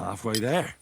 Halfway there.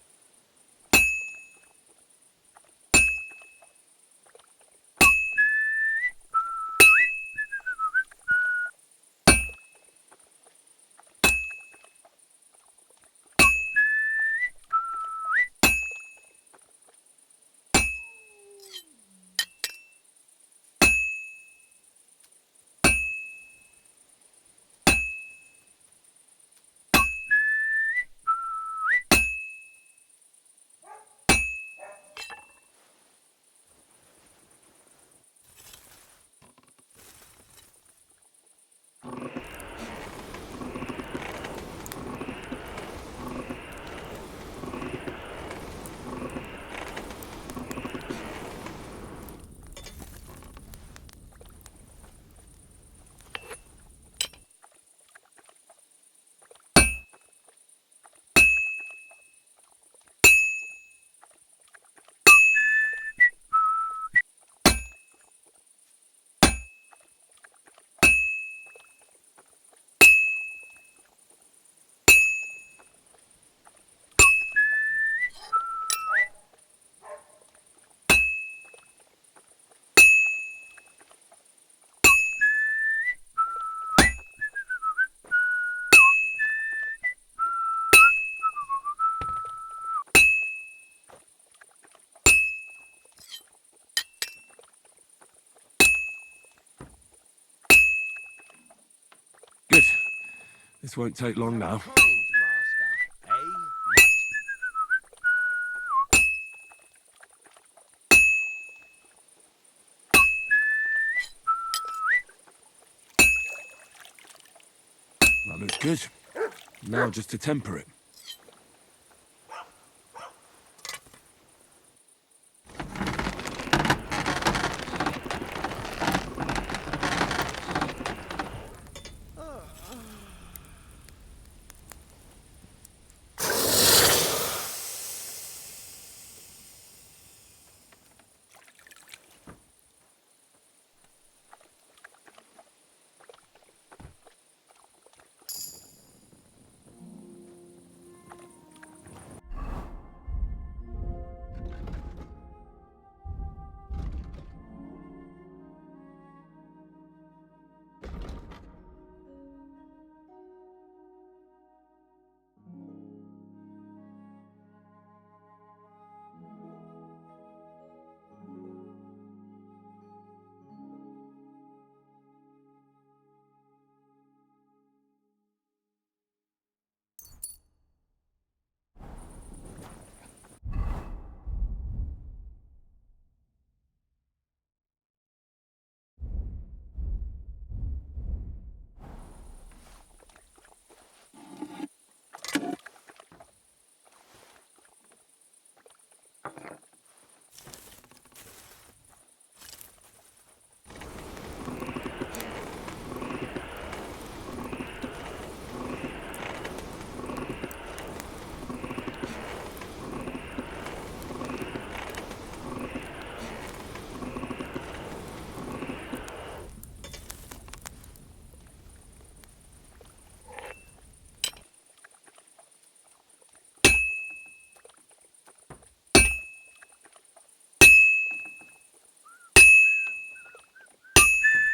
Good. This won't take long now. Kind, master. Eh? That looks good. Now just to temper it.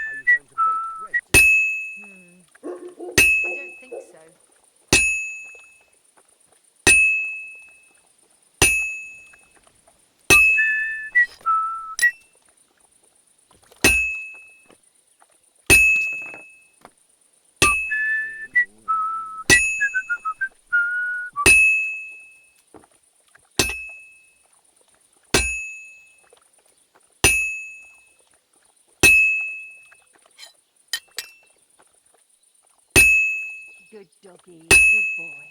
Are you going to bake bread today? I don't think so. Good doggy, good boy.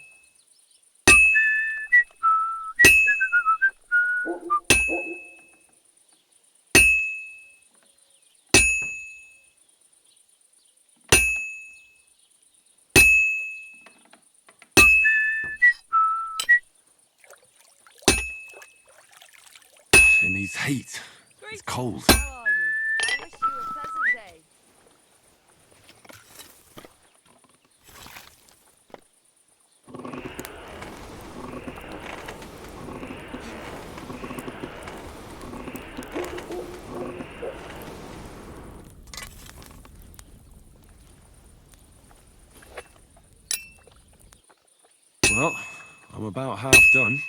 It needs heat. It's cold. How are you? I wish you a pleasant day. Well, I'm about half done.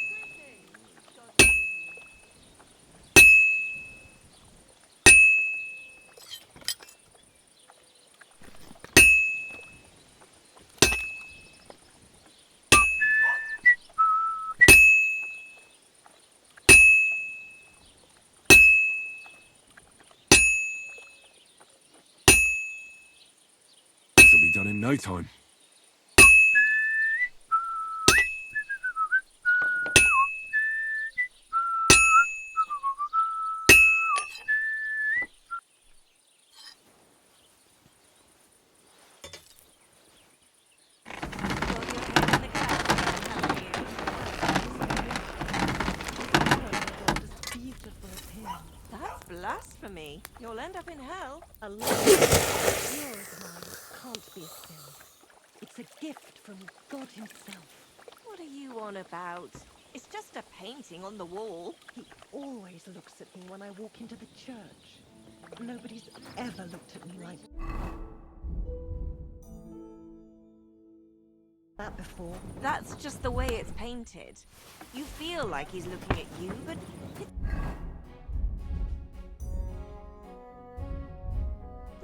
Greetings. God be with you. This'll be done in no time. That's blasphemy. You'll end up in hell. A love as pure as mine can't be a sin. It's a gift from God himself. What are you on about? It's just a painting on the wall. He always looks at me when I walk into the church. Nobody's ever looked at me like that before. That's just the way it's painted. You feel like he's looking at you, but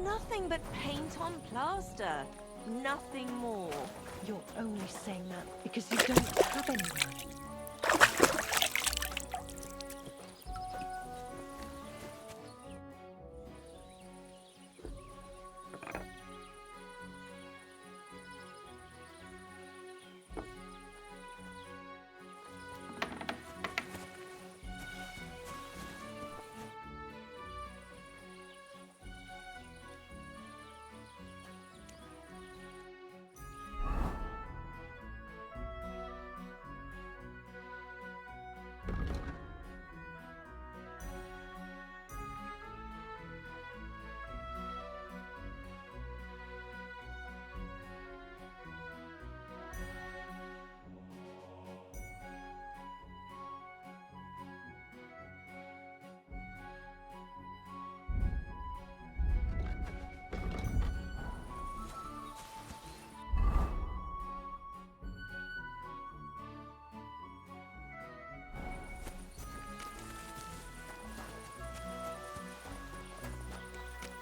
nothing but paint on plaster. Nothing more. You're only saying that because you don't have anyone.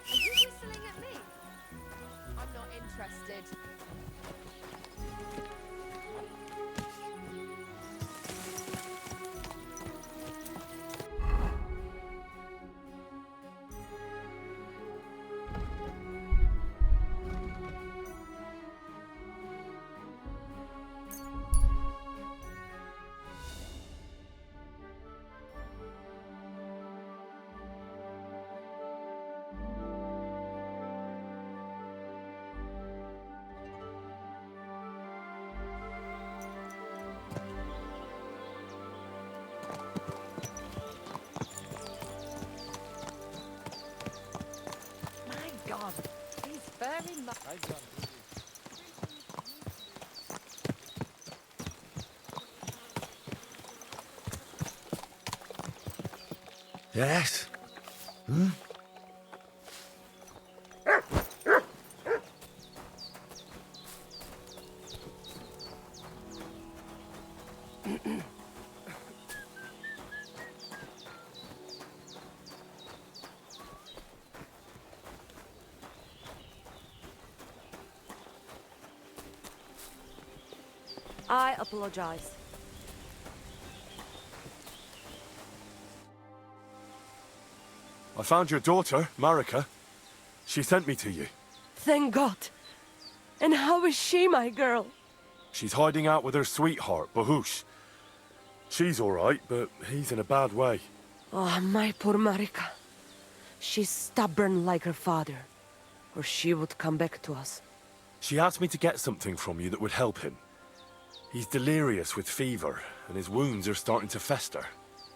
Are you whistling at me? I'm not interested. My God, he's very much. Yes? I apologize. I found your daughter, Marika. She sent me to you. Thank God. And how is she, my girl? She's hiding out with her sweetheart, Bahush. She's all right, but he's in a bad way. Oh, my poor Marika. She's stubborn like her father, or she would come back to us. She asked me to get something from you that would help him. He's delirious with fever, and his wounds are starting to fester.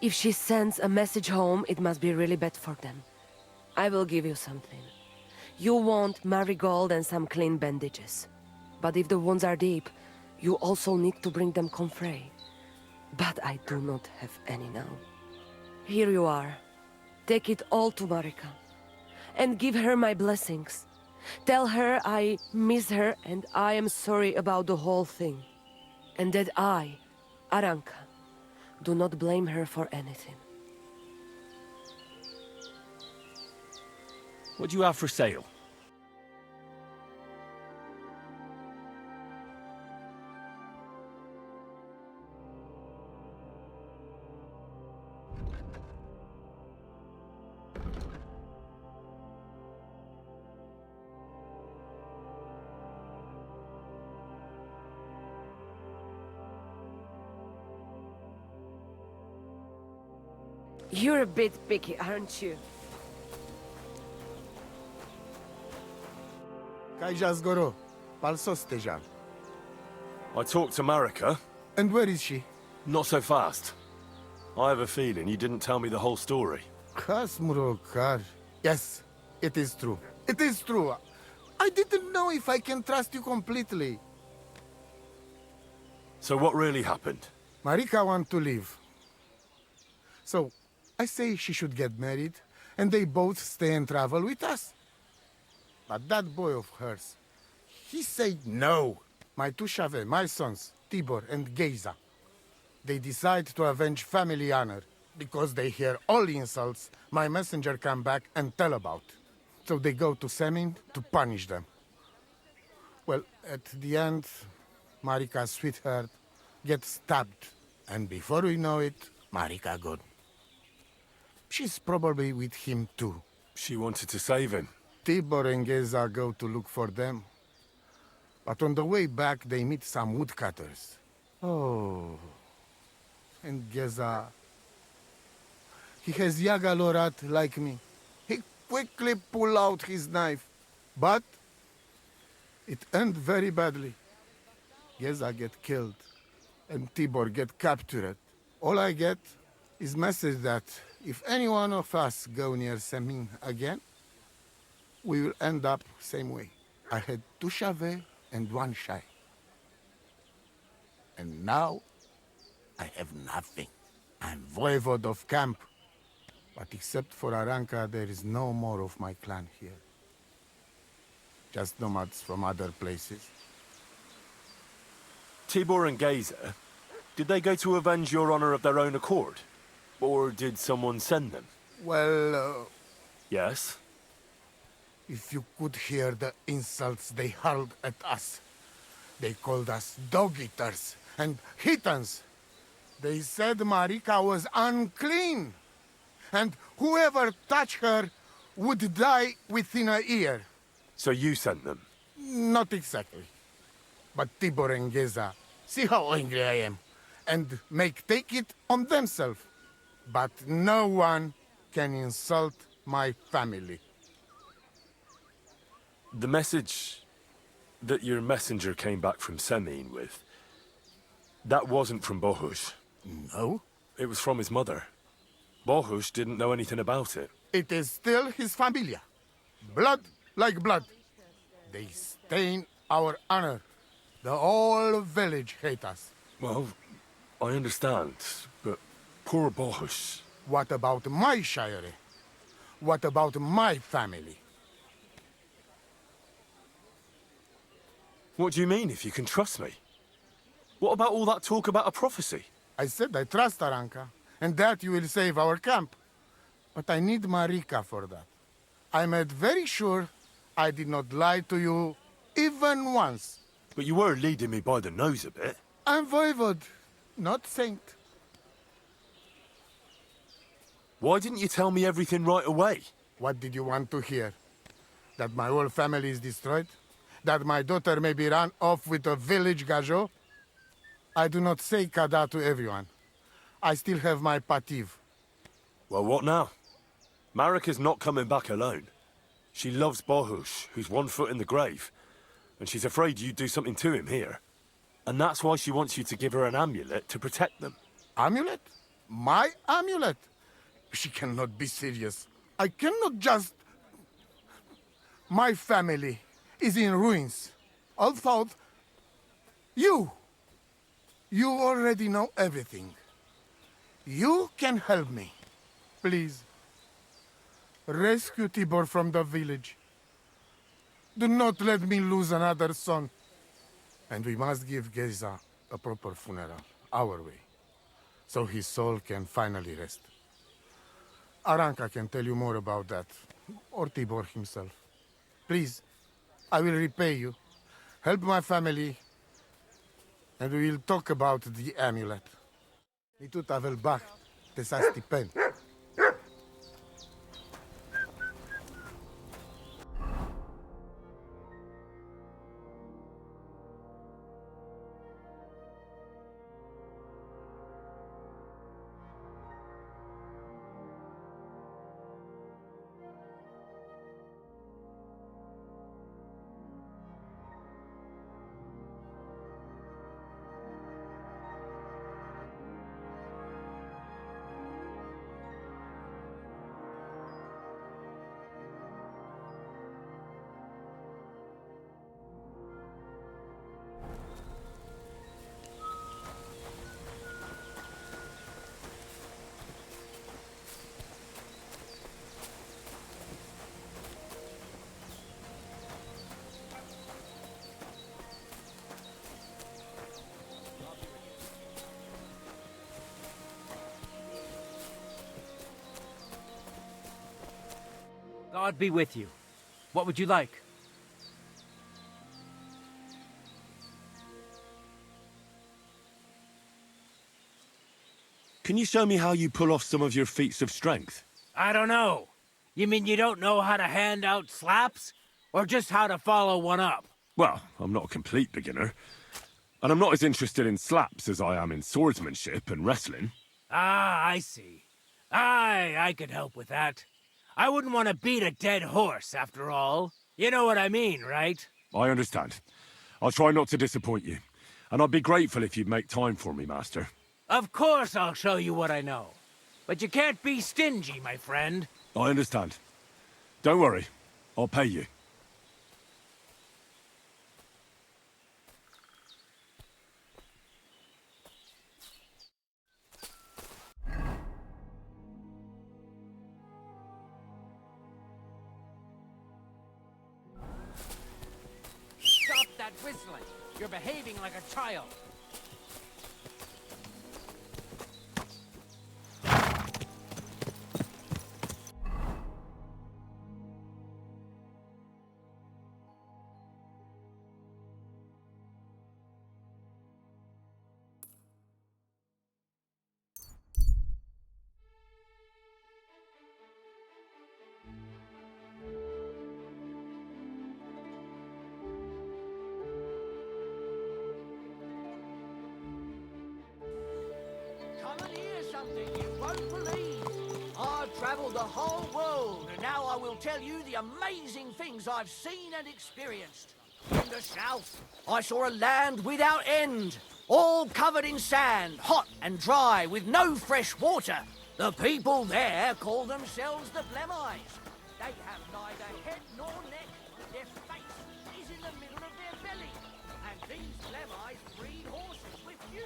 If she sends a message home, it must be really bad for them. I will give you something. You want marigold and some clean bandages. But if the wounds are deep, you also need to bring them comfrey. But I do not have any now. Here you are. Take it all to Marika. And give her my blessings. Tell her I miss her and I am sorry about the whole thing. And that I, Aranka, do not blame her for anything. What do you have for sale? You're a bit picky, aren't you? Kajazgoro, Palsos Tejar. I talked to Marika. And where is she? Not so fast. I have a feeling you didn't tell me the whole story. Kasmurokar. Yes, it is true. It is true. I didn't know if I can trust you completely. So what really happened? Marika want to leave. So, I say she should get married, and they both stay and travel with us. But that boy of hers, he said no. My two Shave, my sons, Tibor and Geza, they decide to avenge family honor, because they hear all insults my messenger come back and tell about. So they go to Semin to punish them. Well, at the end, Marika's sweetheart gets stabbed. And before we know it, Marika gone. She's probably with him too. She wanted to save him. Tibor and Geza go to look for them. But on the way back, they meet some woodcutters. Oh. And Geza... He has Yaga Lorat like me. He quickly pull out his knife. But... it end very badly. Geza get killed. And Tibor get captured. All I get is message that if any one of us go near Semin again, we will end up same way. I had two Shave and one Shai. And now, I have nothing. I'm voivode of camp. But except for Aranka, there is no more of my clan here. Just nomads from other places. Tibor and Geza, did they go to avenge your honor of their own accord? Or did someone send them? Well, Yes? if you could hear the insults they hurled at us. They called us dog-eaters and Hitans. They said Marika was unclean. And whoever touched her would die within a year. So you sent them? Not exactly. But Tibor and Geza, see how angry I am, and take it on themselves. But no one can insult my family. The message that your messenger came back from Semin with, that wasn't from Bohush. No? It was from his mother. Bohush didn't know anything about it. It is still his familia. Blood like blood. They stain our honor. The whole village hate us. Well, I understand, but poor Bohush. What about my shire? What about my family? What do you mean, if you can trust me? What about all that talk about a prophecy? I said I trust Aranka, and that you will save our camp. But I need Marika for that. I made very sure I did not lie to you even once. But you were leading me by the nose a bit. I'm voivode, not saint. Why didn't you tell me everything right away? What did you want to hear? That my whole family is destroyed? That my daughter may be run off with a village gajo? I do not say kada to everyone. I still have my pativ. Well, what now? Marika's not coming back alone. She loves Bohush, who's 1 foot in the grave. And she's afraid you'd do something to him here. And that's why she wants you to give her an amulet to protect them. Amulet? My amulet? She cannot be serious. I cannot just... My family is in ruins. Although you already know everything. You can help me. Please. Rescue Tibor from the village. Do not let me lose another son. And we must give Geza a proper funeral, our way, so his soul can finally rest. Aranka can tell you more about that, or Tibor himself. Please, I will repay you. Help my family, and we will talk about the amulet. Ni tu tavel bach, te sa stipend. God be with you. What would you like? Can you show me how you pull off some of your feats of strength? I don't know. You mean you don't know how to hand out slaps? Or just how to follow one up? Well, I'm not a complete beginner. And I'm not as interested in slaps as I am in swordsmanship and wrestling. Ah, I see. I could help with that. I wouldn't want to beat a dead horse, after all. You know what I mean, right? I understand. I'll try not to disappoint you. And I'd be grateful if you'd make time for me, Master. Of course I'll show you what I know. But you can't be stingy, my friend. I understand. Don't worry. I'll pay you. Stop that whistling. You're behaving like a child. Come and hear something you won't believe. I've travelled the whole world, and now I will tell you the amazing things I've seen and experienced. In the south, I saw a land without end, all covered in sand, hot and dry, with no fresh water. The people there call themselves the Blemmeyes. They have neither head nor neck. Their face is in the middle of their belly. And these Blemmeyes breed horses with huge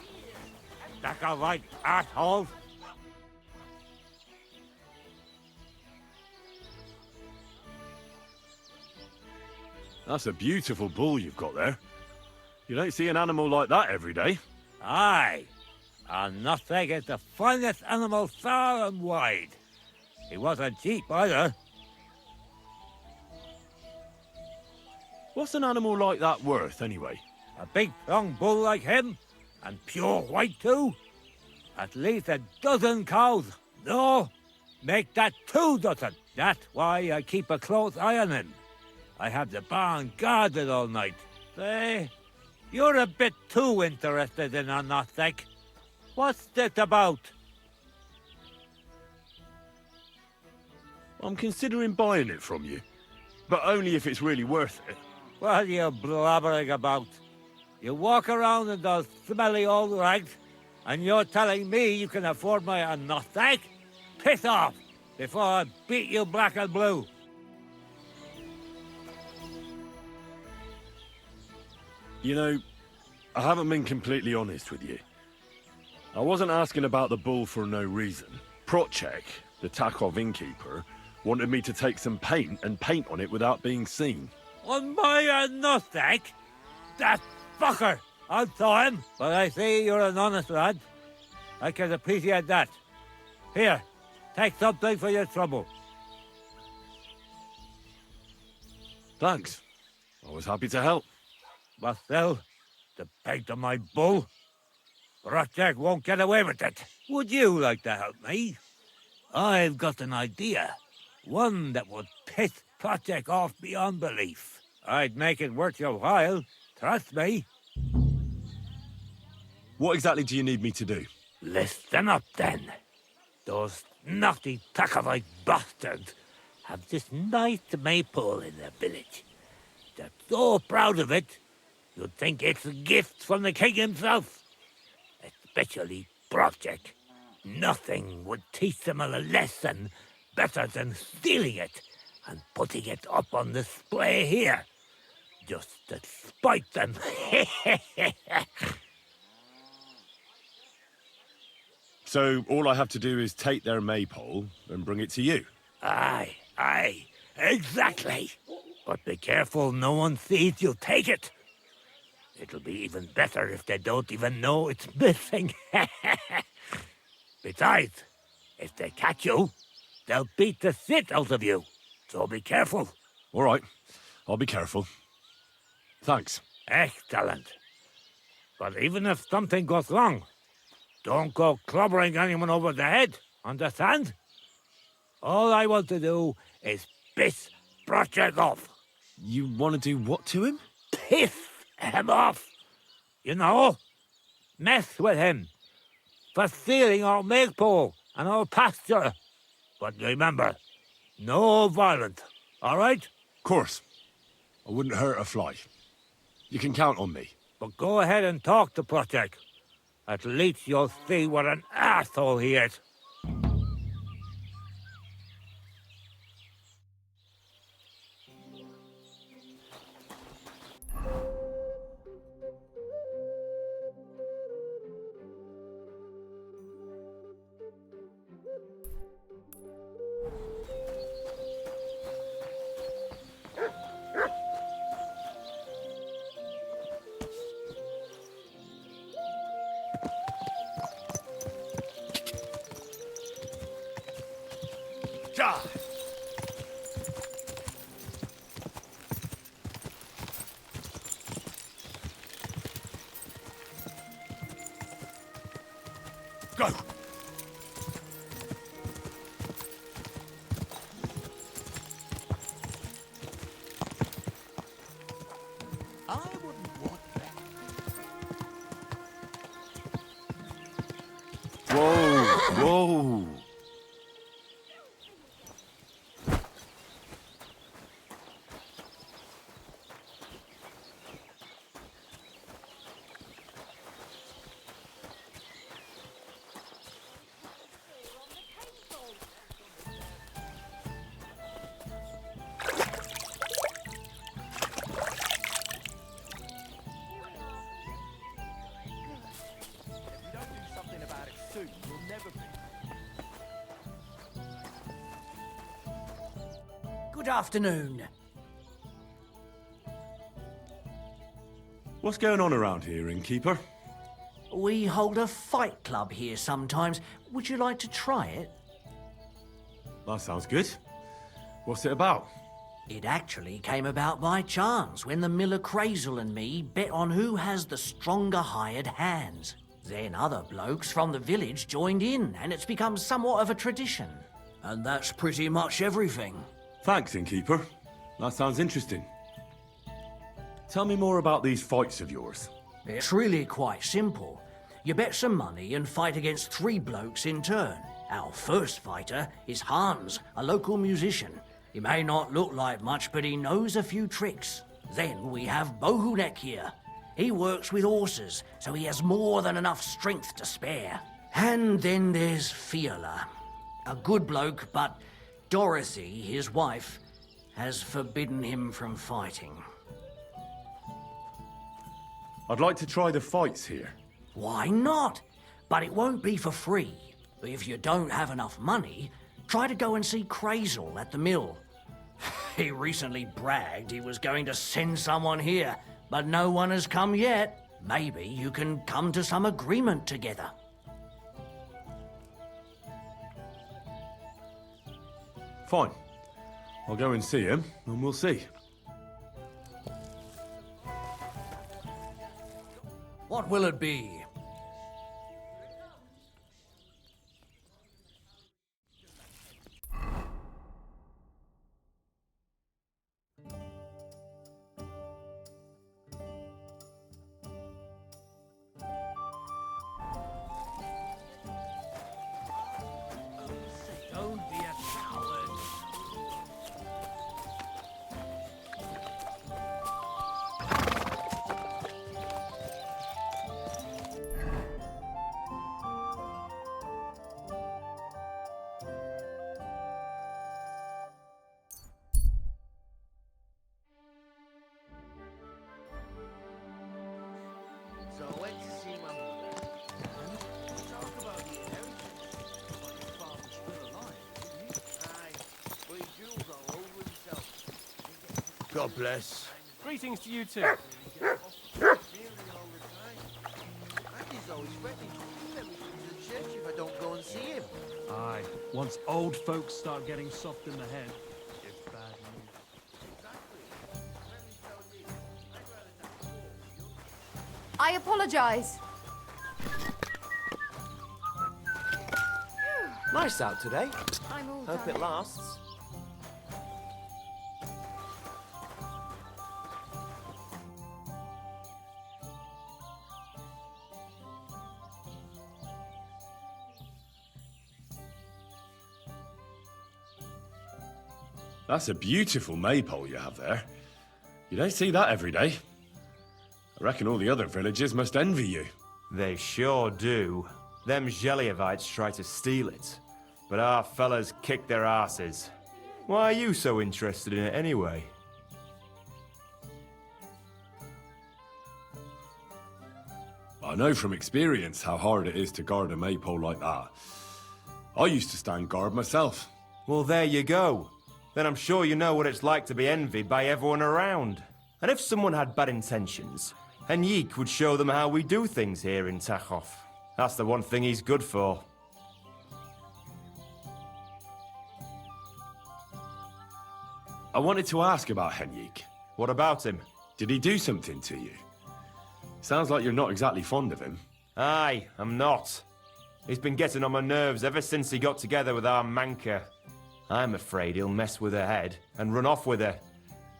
ears. And That's all right, asshole. That's a beautiful bull you've got there. You don't see an animal like that every day. Aye, and nothing is the finest animal far and wide. He wasn't cheap either. What's an animal like that worth, anyway? A big strong bull like him, and pure white too. At least a dozen cows. No, make that 2 dozen. That's why I keep a close eye on him. I have the barn guarded all night. Say, you're a bit too interested in a nothing. What's this about? I'm considering buying it from you. But only if it's really worth it. What are you blabbering about? You walk around in those smelly old rags, and you're telling me you can afford my nothing? Piss off, before I beat you black and blue. You know, I haven't been completely honest with you. I wasn't asking about the bull for no reason. Procek, the Takov innkeeper, wanted me to take some paint and paint on it without being seen. On my nutsack? That fucker! I'll thaw him, but I see you're an honest lad. I can appreciate that. Here, take something for your trouble. Thanks. I was happy to help. But still, the paint on my bull? Project won't get away with it. Would you like to help me? I've got an idea. One that would piss Project off beyond belief. I'd make it worth your while. Trust me. What exactly do you need me to do? Listen up, then. Those naughty Takovite bastards have this nice maypole in their village. They're so proud of it, you'd think it's a gift from the king himself. Especially Project. Nothing would teach them a lesson better than stealing it and putting it up on display here. Just to spite them. So all I have to do is take their maypole and bring it to you? Aye, exactly. But be careful no one sees you take it. It'll be even better if they don't even know it's missing. Besides, if they catch you, they'll beat the shit out of you. So be careful. All right, I'll be careful. Thanks. Excellent. But even if something goes wrong, don't go clobbering anyone over the head, understand? All I want to do is piss Project off. You want to do what to him? Piss him off! You know? Mess with him. For stealing our maypole and our pasture. But remember, no violence, all right? Of course. I wouldn't hurt a fly. You can count on me. But go ahead and talk to Project. At least you'll see what an asshole he is. Go! I wouldn't want that. Whoa! Whoa! Good afternoon. What's going on around here, innkeeper? We hold a fight club here sometimes. Would you like to try it? That sounds good. What's it about? It actually came about by chance when the miller Crazel and me bet on who has the stronger hired hands. Then other blokes from the village joined in, and it's become somewhat of a tradition. And that's pretty much everything. Thanks, innkeeper. That sounds interesting. Tell me more about these fights of yours. It's really quite simple. You bet some money and fight against 3 blokes in turn. Our first fighter is Hans, a local musician. He may not look like much, but he knows a few tricks. Then we have Bohunek here. He works with horses, so he has more than enough strength to spare. And then there's Fiala. A good bloke, but Dorothy, his wife, has forbidden him from fighting. I'd like to try the fights here. Why not? But it won't be for free. If you don't have enough money, try to go and see Crazel at the mill. He recently bragged he was going to send someone here, but no one has come yet. Maybe you can come to some agreement together. Fine. I'll go and see him, and we'll see. What will it be? Don't be a coward. So I went to see my mother. And talk about the inheritance. But his father's still alive, isn't he? Aye, but he drools all over himself. God bless. Greetings to you too. Nearly all the time. And he's always threatening to let me to the church if I don't go and see him. Aye, once old folks start getting soft in the head, it's bad news. Exactly. When he told me, I'd rather not go. I apologize. Nice out today. I'm all Hope done. it lasts. That's a beautiful maypole you have there. You don't see that every day. I reckon all the other villagers must envy you. They sure do. Them Geliovites try to steal it, but our fellas kick their asses. Why are you so interested in it anyway? I know from experience how hard it is to guard a maypole like that. I used to stand guard myself. Well, there you go. Then I'm sure you know what it's like to be envied by everyone around. And if someone had bad intentions, Henrik would show them how we do things here in Tachov. That's the one thing he's good for. I wanted to ask about Henrik. What about him? Did he do something to you? Sounds like you're not exactly fond of him. Aye, I'm not. He's been getting on my nerves ever since he got together with our Manka. I'm afraid he'll mess with her head and run off with her,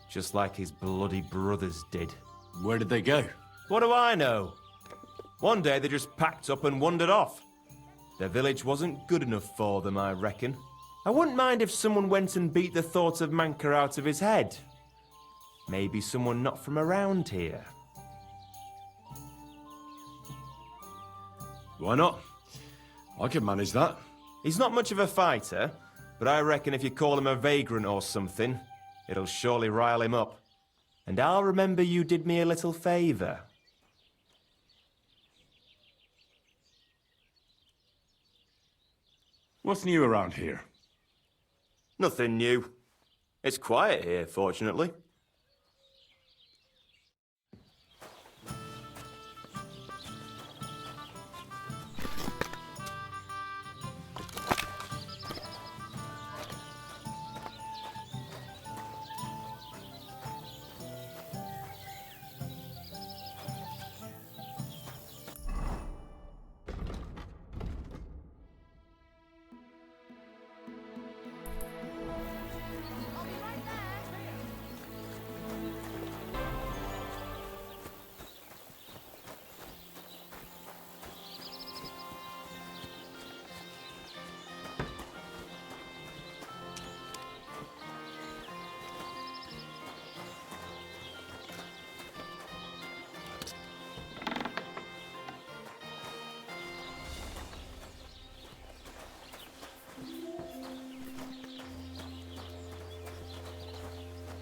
just like his bloody brothers did. Where did they go? What do I know? One day they just packed up and wandered off. Their village wasn't good enough for them, I reckon. I wouldn't mind if someone went and beat the thought of Manka out of his head. Maybe someone not from around here. Why not? I could manage that. He's not much of a fighter, but I reckon if you call him a vagrant or something, it'll surely rile him up. And I'll remember you did me a little favour. What's new around here? Nothing new. It's quiet here, fortunately.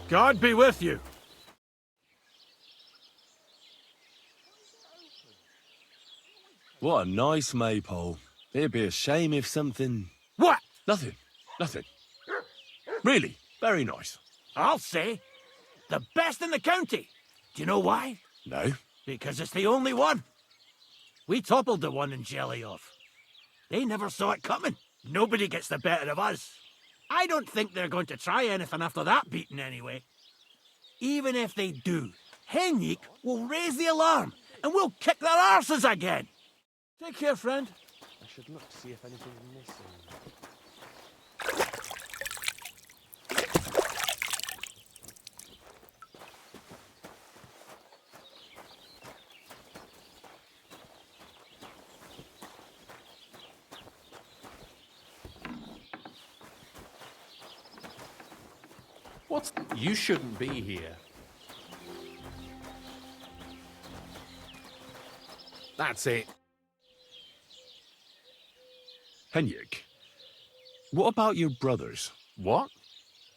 God be with you. What a nice maypole. It'd be a shame if something... What? Nothing. Nothing. Really, very nice. I'll say. The best in the county. Do you know why? No? Because it's the only one. We toppled the one in Jelly off. They never saw it coming. Nobody gets the better of us. I don't think they're going to try anything after that beating anyway. Even if they do, Henrik will raise the alarm and we'll kick their arses again. Take care, friend. I should look to see if anything's missing. You shouldn't be here. That's it. Henrik, what about your brothers? What?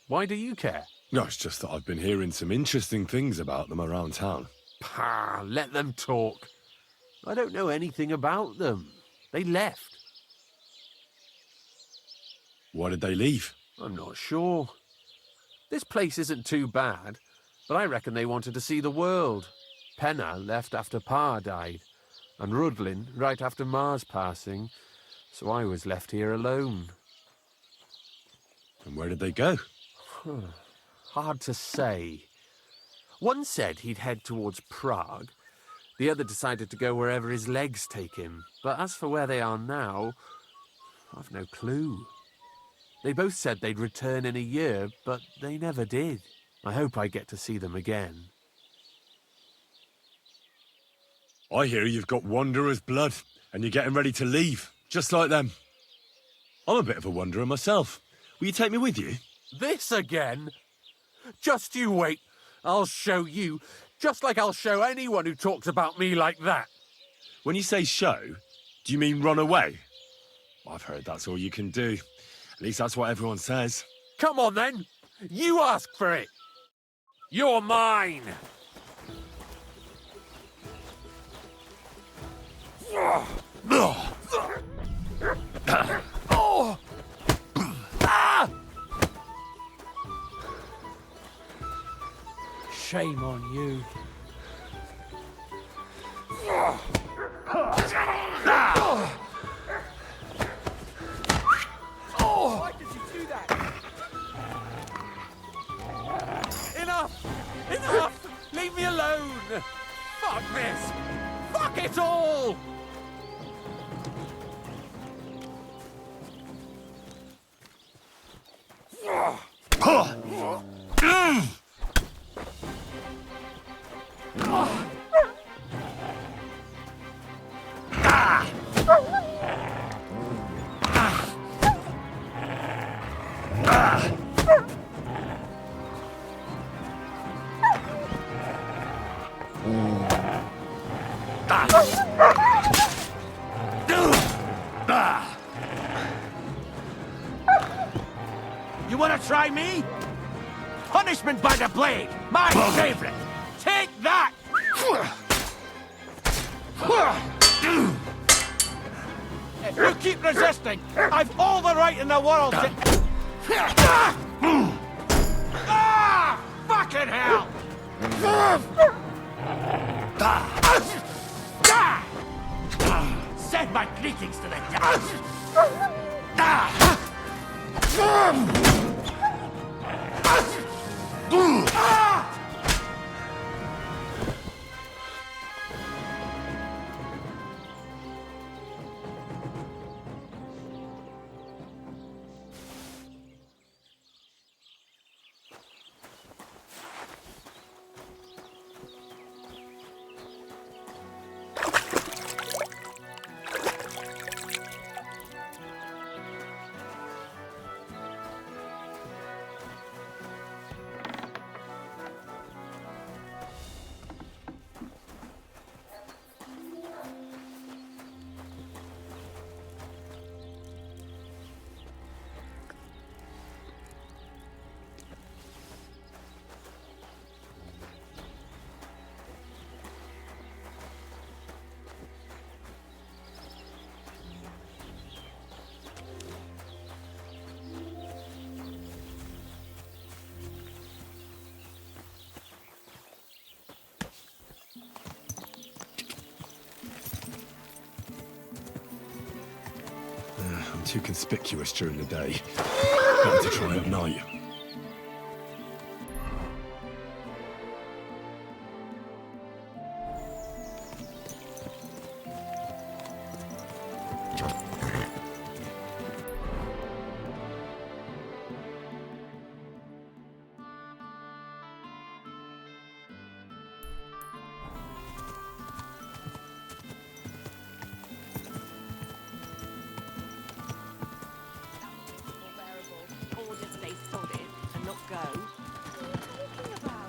Why do you care? No, it's just that I've been hearing some interesting things about them around town. Pah, let them talk. I don't know anything about them. They left. Why did they leave? I'm not sure. This place isn't too bad, but I reckon they wanted to see the world. Penna left after Pa died, and Rudlin right after Ma's passing, so I was left here alone. And where did they go? Hard to say. One said he'd head towards Prague. The other decided to go wherever his legs take him. But as for where they are now, I've no clue. They both said they'd return in a year, but they never did. I hope I get to see them again. I hear you've got wanderer's blood, and you're getting ready to leave, just like them. I'm a bit of a wanderer myself. Will you take me with you? This again? Just you wait. I'll show you, just like I'll show anyone who talks about me like that. When you say show, do you mean run away? I've heard that's all you can do. At least that's what everyone says. Come on then. You ask for it. You're mine. Shame on you. Why did you do that? Enough! Enough! Leave me alone! Fuck this! Fuck it all! You want to try me? Punishment by the blade, my favorite. Take that! If you keep resisting, I've all the right in the world to... Ah! Fucking hell! Send my greetings to the too conspicuous during the day. Better to try at night. Or just stay solid and not go. What are you talking about?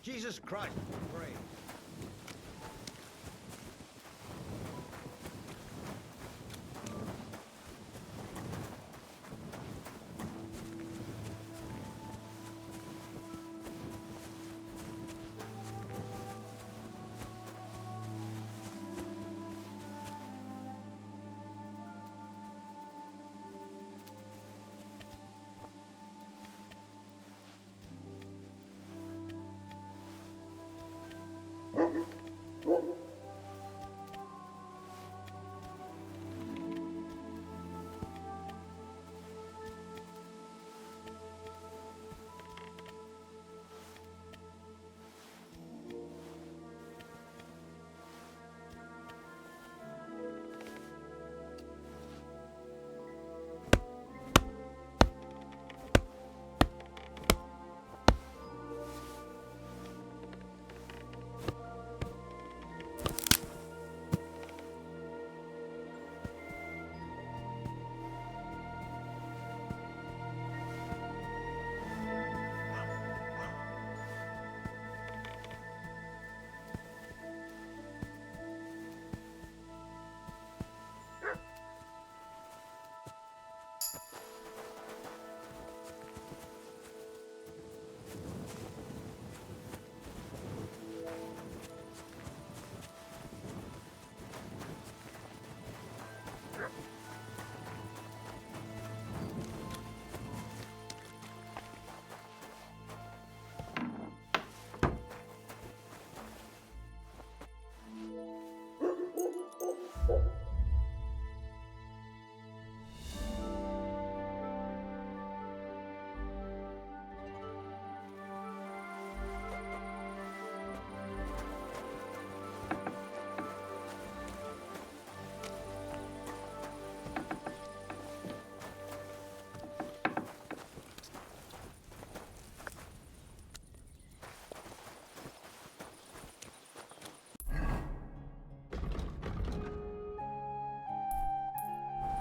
Jesus Christ, pray.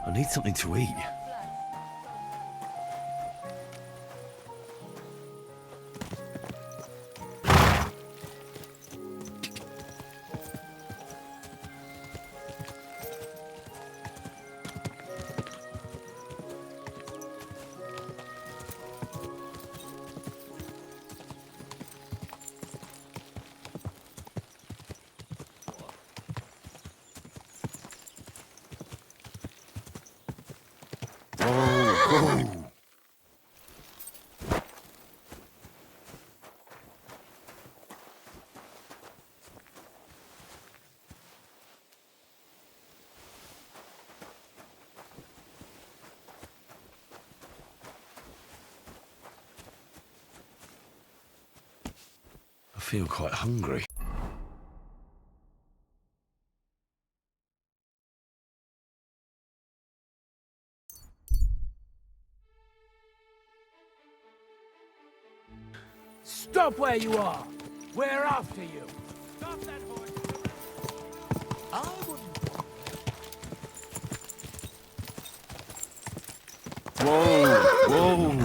I need something to eat. I feel quite hungry. Stop where you are! We're after you! Stop that horse! I wouldn't. Whoa, whoa.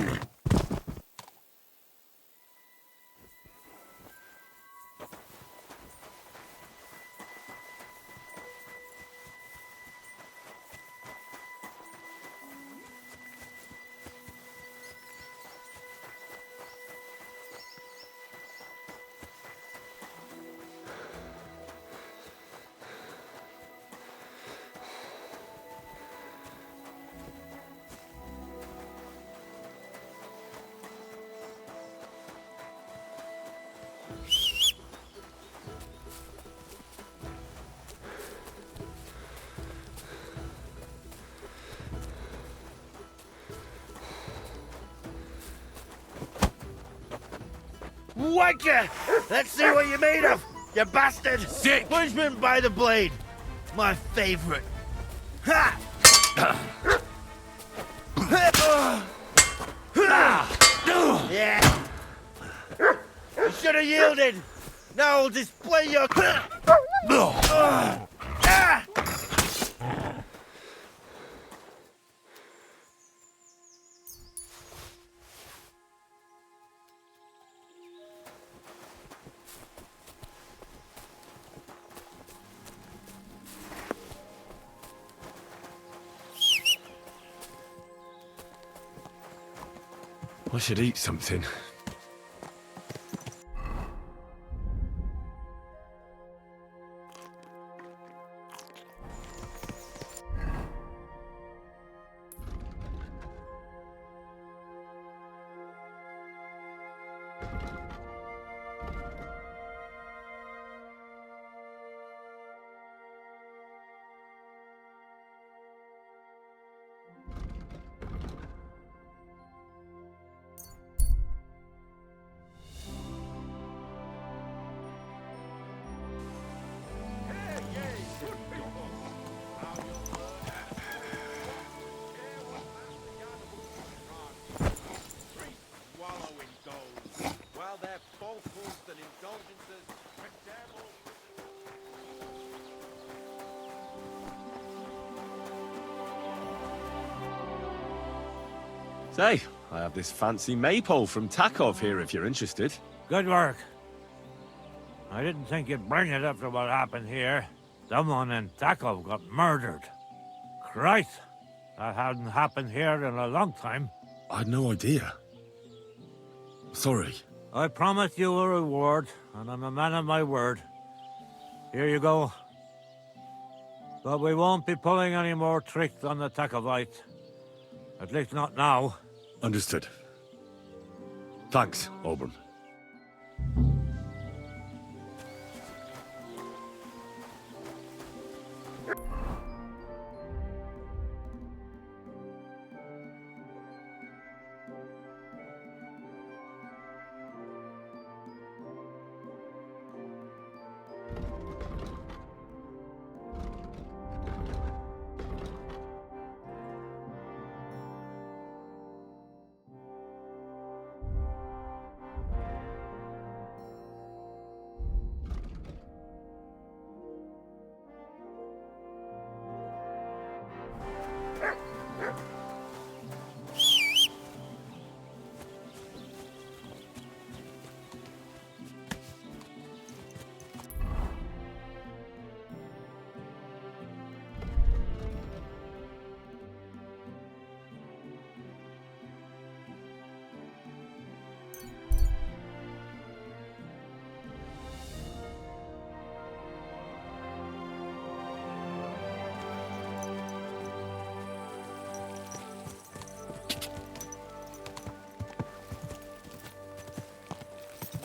Wanker! Let's see what you're made of, you bastard! Sick! Punishment by the blade. My favorite. Ha! Yeah. You should have yielded. Now I'll display your. Ah! I should eat something. Say, I have this fancy maypole from Takov here if you're interested. Good work. I didn't think you'd bring it after what happened here. Someone in Takov got murdered. Christ, that hadn't happened here in a long time. I had no idea. Sorry. I promised you a reward, and I'm a man of my word. Here you go. But we won't be pulling any more tricks on the Takovite. At least not now. Understood. Thanks, Auburn.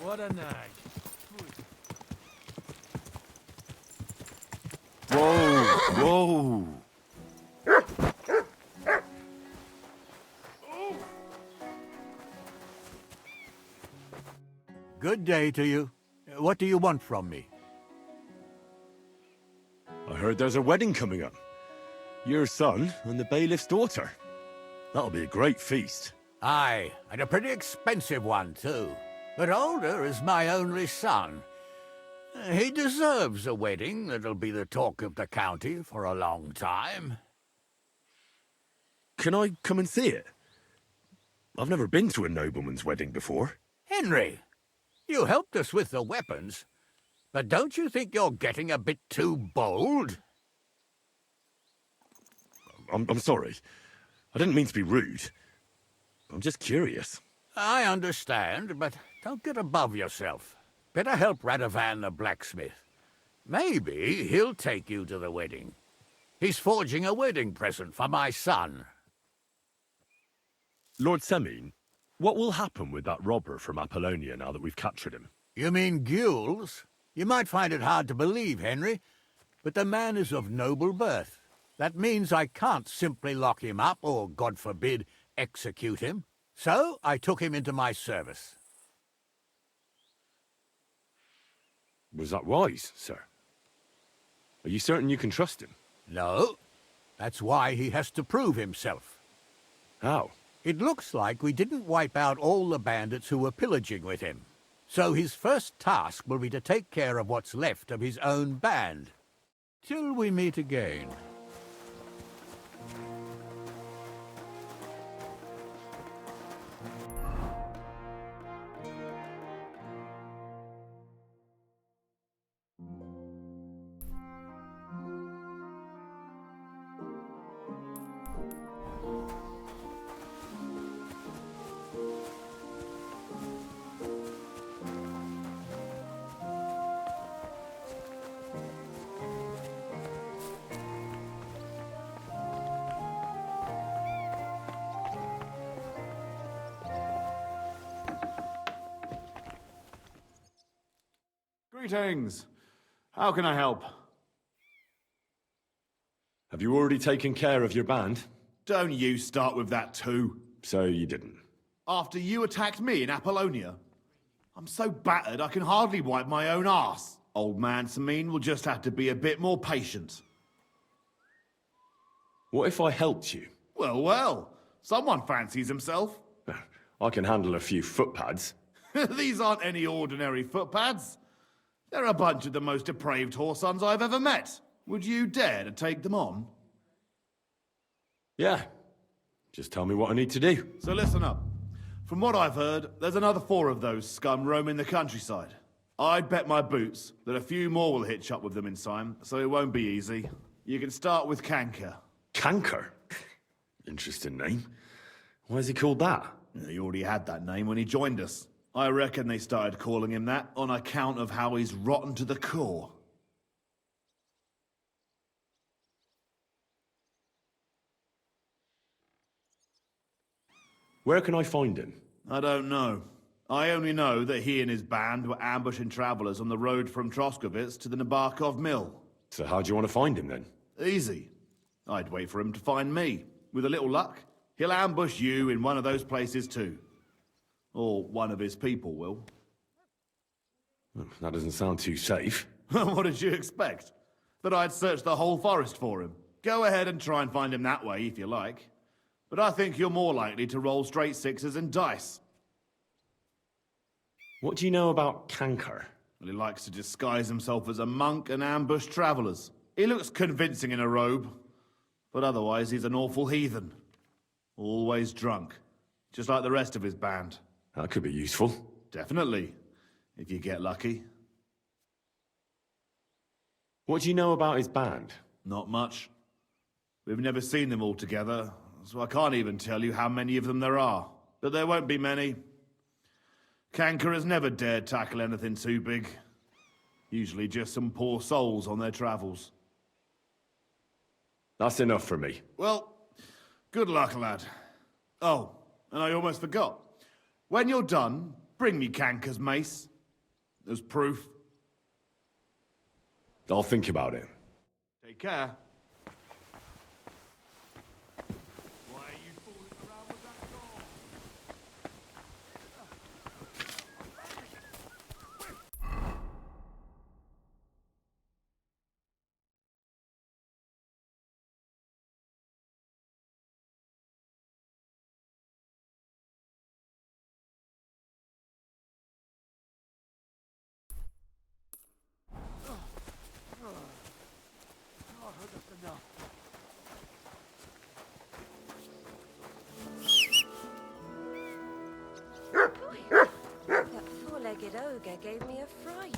What a night. Whoa, whoa. Good day to you. What do you want from me? I heard there's a wedding coming up. Your son and the bailiff's daughter. That'll be a great feast. Aye, and a pretty expensive one, too. But Alder is my only son. He deserves a wedding that'll be the talk of the county for a long time. Can I come and see it? I've never been to a nobleman's wedding before. Henry, you helped us with the weapons, but don't you think you're getting a bit too bold? I'm sorry. I didn't mean to be rude. I'm just curious. I understand, but don't get above yourself. Better help Radovan the blacksmith. Maybe he'll take you to the wedding. He's forging a wedding present for my son. Lord Semine, what will happen with that robber from Apollonia now that we've captured him? You mean Gules? You might find it hard to believe, Henry, but the man is of noble birth. That means I can't simply lock him up or, God forbid, execute him. So I took him into my service. Was that wise, sir? Are you certain you can trust him? No. That's why he has to prove himself. How? It looks like we didn't wipe out all the bandits who were pillaging with him. So his first task will be to take care of what's left of his own band. Till we meet again. Greetings. How can I help? Have you already taken care of your band? Don't you start with that too. So you didn't. After you attacked me in Apollonia? I'm so battered I can hardly wipe my own arse. Old man Semine will just have to be a bit more patient. What if I helped you? Well, someone fancies himself. I can handle a few footpads. These aren't any ordinary footpads. They're a bunch of the most depraved whoresons I've ever met. Would you dare to take them on? Yeah. Just tell me what I need to do. So listen up. From what I've heard, there's another 4 of those scum roaming the countryside. I'd bet my boots that a few more will hitch up with them in time, so it won't be easy. You can start with Canker. Canker? Interesting name. Why is he called that? He already had that name when he joined us. I reckon they started calling him that on account of how he's rotten to the core. Where can I find him? I don't know. I only know that he and his band were ambushing travelers on the road from Troskovitz to the Nabokov Mill. So how do you want to find him then? Easy. I'd wait for him to find me. With a little luck, he'll ambush you in one of those places too. Or one of his people will. That doesn't sound too safe. What did you expect? That I'd search the whole forest for him? Go ahead and try and find him that way if you like. But I think you're more likely to roll straight 6s and dice. What do you know about Canker? Well, he likes to disguise himself as a monk and ambush travelers. He looks convincing in a robe. But otherwise, he's an awful heathen. Always drunk. Just like the rest of his band. That could be useful. Definitely. If you get lucky. What do you know about his band? Not much. We've never seen them all together, so I can't even tell you how many of them there are. But there won't be many. Canker has never dared tackle anything too big. Usually just some poor souls on their travels. That's enough for me. Well, good luck, lad. Oh, and I almost forgot. When you're done, bring me Canker's mace. As proof. I'll think about it. Take care. wicked ogre gave me a fright.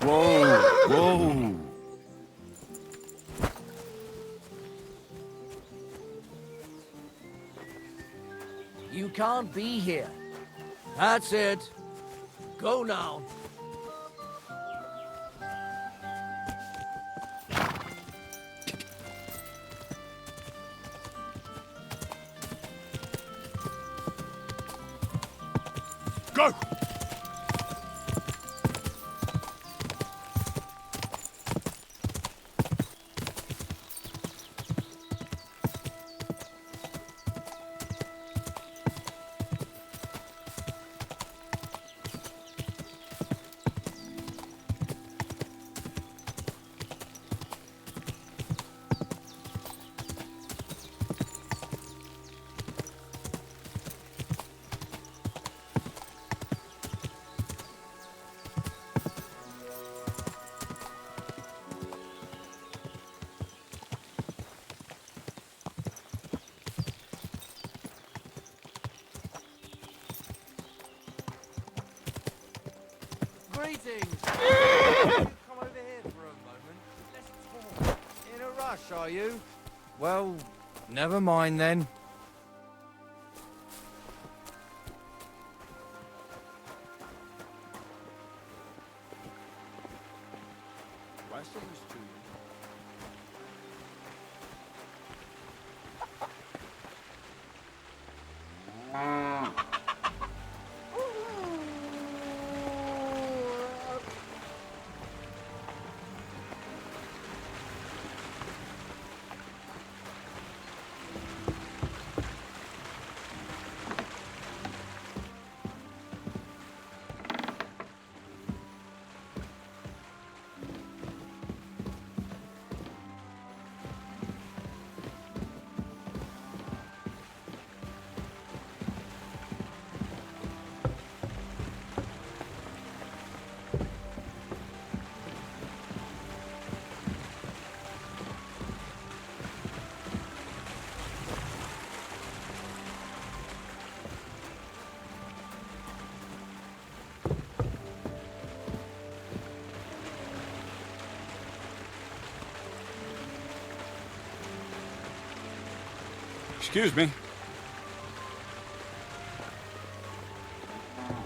Whoa! Whoa! You can't be here. That's it. Go now. Go! Greetings! Come over here for a moment. Let's talk. In a rush, are you? Well, never mind then. Questions to you? Excuse me.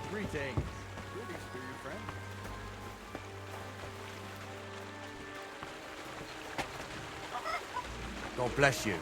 Greetings. Greetings to you, friend. God bless you.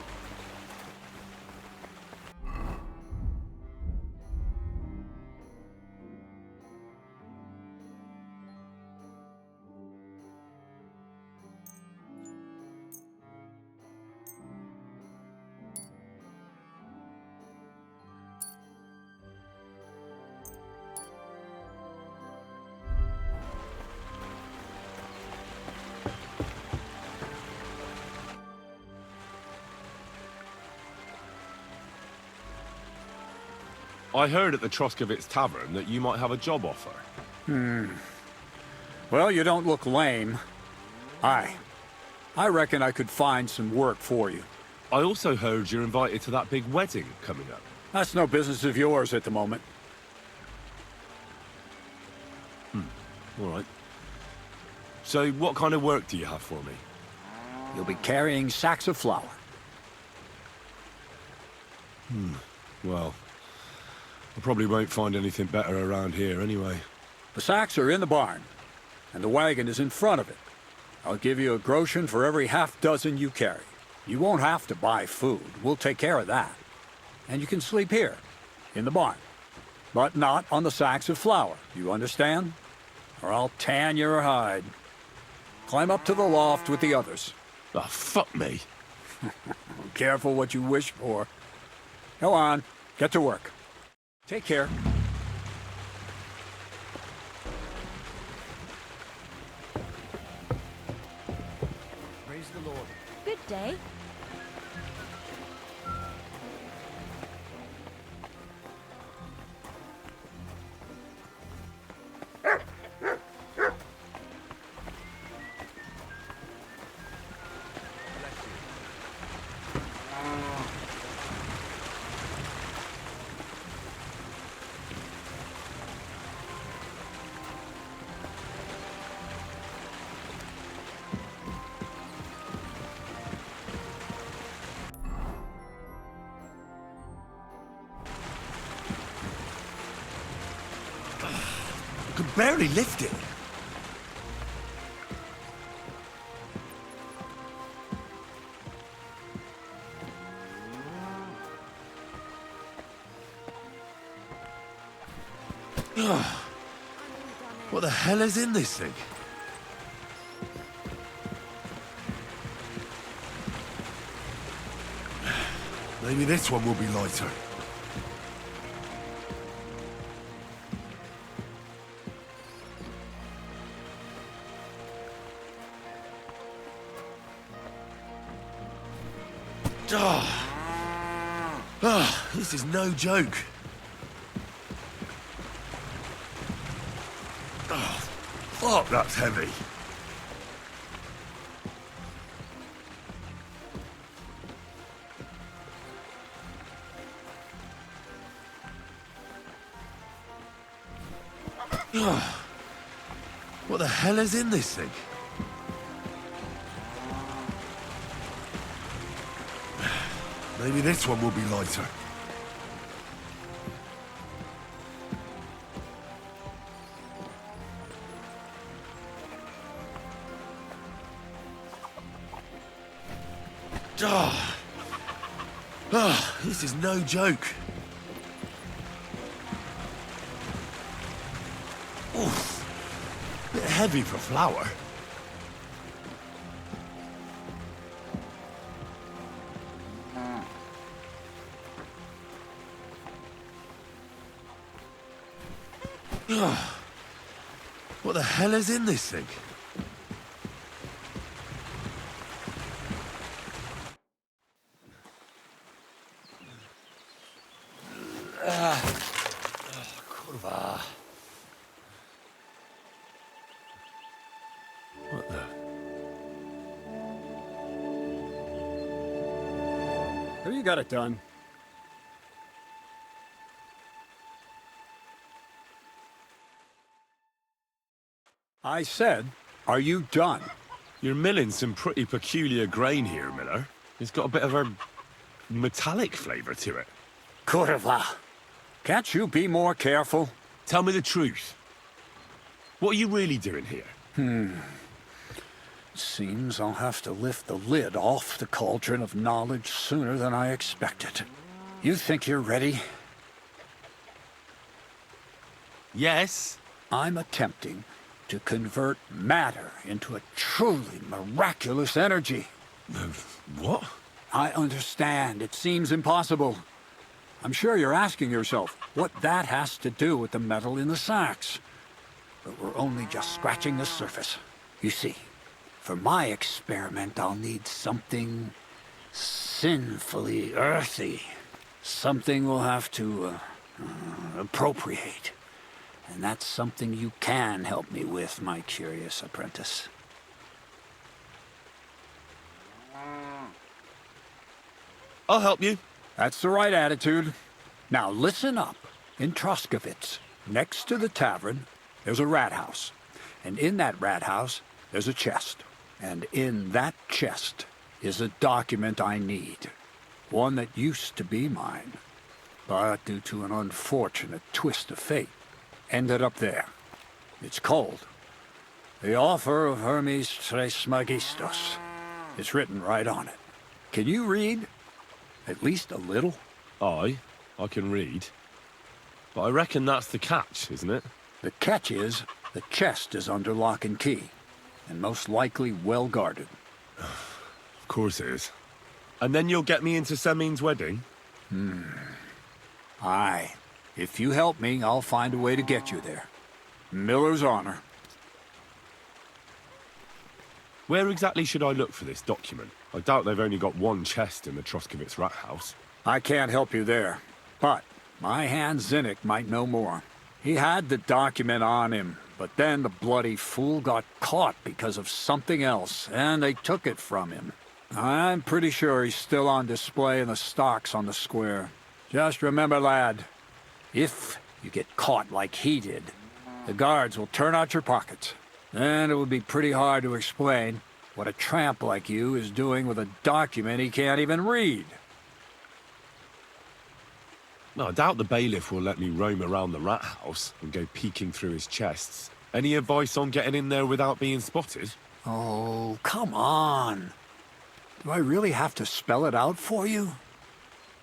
I heard at the Troskovitz Tavern that you might have a job offer. Well, you don't look lame. I reckon I could find some work for you. I also heard you're invited to that big wedding coming up. That's no business of yours at the moment. All right. So what kind of work do you have for me? You'll be carrying sacks of flour. Well, I probably won't find anything better around here anyway. The sacks are in the barn, and the wagon is in front of it. I'll give you a groschen for every half dozen you carry. You won't have to buy food. We'll take care of that. and you can sleep here, in the barn. But not on the sacks of flour, you understand? Or I'll tan your hide. Climb up to the loft with the others. Oh, fuck me. Careful what you wish for. Go on, get to work. Take care. Praise the Lord. Good day. I could barely lift it. What the hell is in this thing? Maybe this one will be lighter. This is no joke. Fuck, that's heavy. What the hell is in this thing? Maybe this one will be lighter. This is no joke. Oof. Bit heavy for flour. What the hell is in this thing? Kurwa. What the? Have you got it done? I said, are you done? You're milling some pretty peculiar grain here, Miller. It's got a bit of a metallic flavour to it. Kurwa. Can't you be more careful? Tell me the truth. What are you really doing here? Seems I'll have to lift the lid off the cauldron of knowledge sooner than I expected. You think you're ready? Yes. I'm attempting to convert matter into a truly miraculous energy. What? I understand. It seems impossible. I'm sure you're asking yourself what that has to do with the metal in the sacks. But we're only just scratching the surface. You see, for my experiment, I'll need something sinfully earthy. Something we'll have to appropriate. And that's something you can help me with, my curious apprentice. I'll help you. That's the right attitude. Now listen up. In Troskovitz, next to the tavern, there's a rat house. And in that rat house, there's a chest. And in that chest is a document I need. One that used to be mine. But due to an unfortunate twist of fate, ended up there. It's called The Offer of Hermes Trismegistos. It's written right on it. Can you read? At least a little? Aye, I can read. But I reckon that's the catch, isn't it? The catch is, the chest is under lock and key, and most likely well guarded. Of course it is. And then you'll get me into Semin's wedding? Aye. If you help me, I'll find a way to get you there. Miller's honor. Where exactly should I look for this document? I doubt they've only got one chest in the Troskovitz rat house. I can't help you there, but my hand Zinnik might know more. He had the document on him, but then the bloody fool got caught because of something else, and they took it from him. I'm pretty sure he's still on display in the stocks on the square. Just remember, lad, if you get caught like he did, the guards will turn out your pockets. And it would be pretty hard to explain what a tramp like you is doing with a document he can't even read. No, I doubt the bailiff will let me roam around the rat house and go peeking through his chests. Any advice on getting in there without being spotted? Oh, come on. Do I really have to spell it out for you?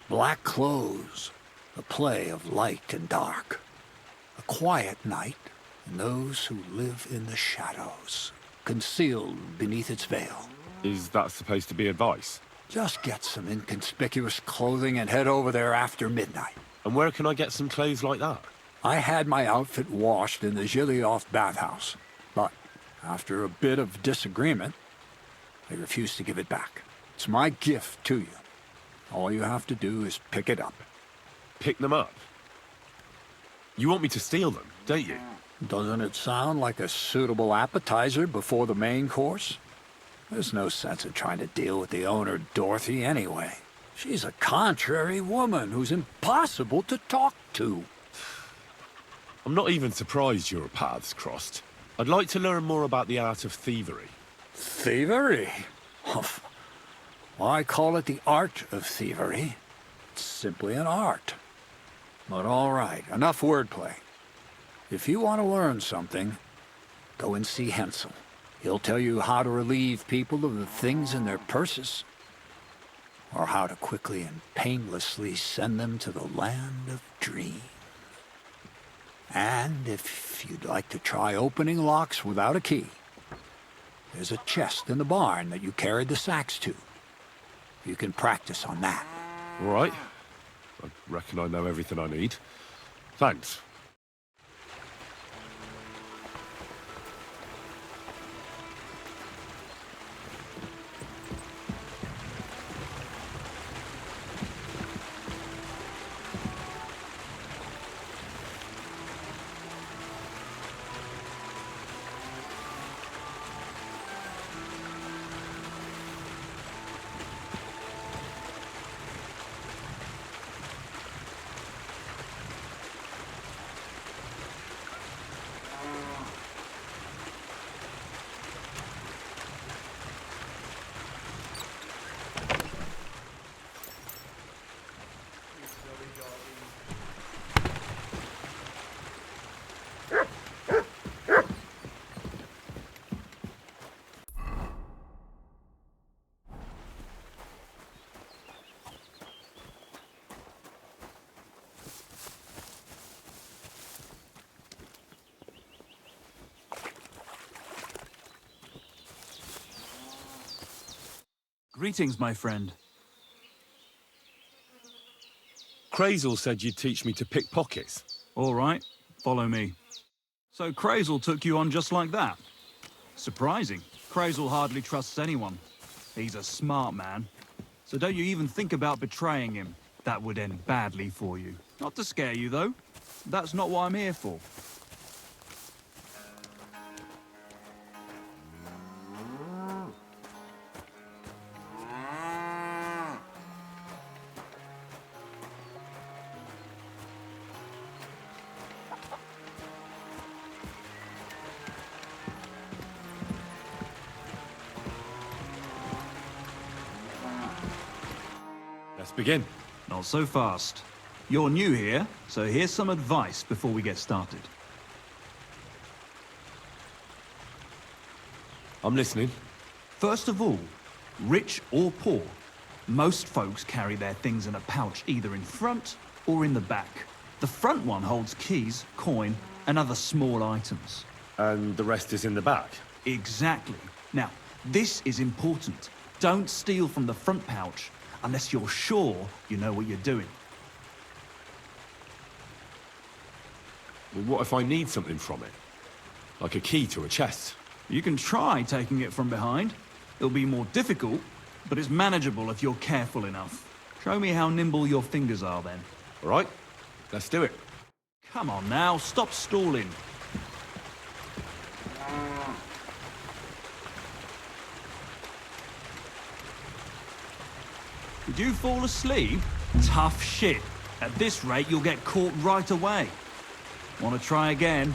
Black clothes, the play of light and dark. A quiet night, and those who live in the shadows, concealed beneath its veil. Is that supposed to be advice? Just get some inconspicuous clothing and head over there after midnight. And where can I get some clothes like that? I had my outfit washed in the Gilioff bathhouse, but after a bit of disagreement, I refused to give it back. It's my gift to you. All you have to do is pick it up. Pick them up? You want me to steal them, don't you? Doesn't it sound like a suitable appetizer before the main course? There's no sense in trying to deal with the owner, Dorothy, anyway. She's a contrary woman who's impossible to talk to. I'm not even surprised your paths crossed. I'd like to learn more about the art of thievery. Thievery? Why call it the art of thievery? It's simply an art. But all right, enough wordplay. If you want to learn something, go and see Hensel. He'll tell you how to relieve people of the things in their purses, or how to quickly and painlessly send them to the land of dreams. And if you'd like to try opening locks without a key, there's a chest in the barn that you carried the sacks to. You can practice on that. All right. I reckon I know everything I need. Thanks. Greetings, my friend. Crazel said you'd teach me to pick pockets. All right, follow me. So Crazel took you on just like that? Surprising. Crazel hardly trusts anyone. He's a smart man. So don't you even think about betraying him. That would end badly for you. Not to scare you, though. That's not what I'm here for. Let's begin. Not so fast. You're new here, so here's some advice before we get started. I'm listening. First of all, rich or poor, Most folks carry their things in a pouch either in front or in the back. The front one holds keys, coin, and other small items. And the rest is in the back? Exactly. Now, this is important. Don't steal from the front pouch unless you're sure you know what you're doing. Well, what if I need something from it? Like a key to a chest? You can try taking it from behind. It'll be more difficult, but it's manageable if you're careful enough. Show me how nimble your fingers are then. All right, let's do it. Come on now, stop stalling. Did you fall asleep? Tough shit. At this rate, you'll get caught right away. Want to try again?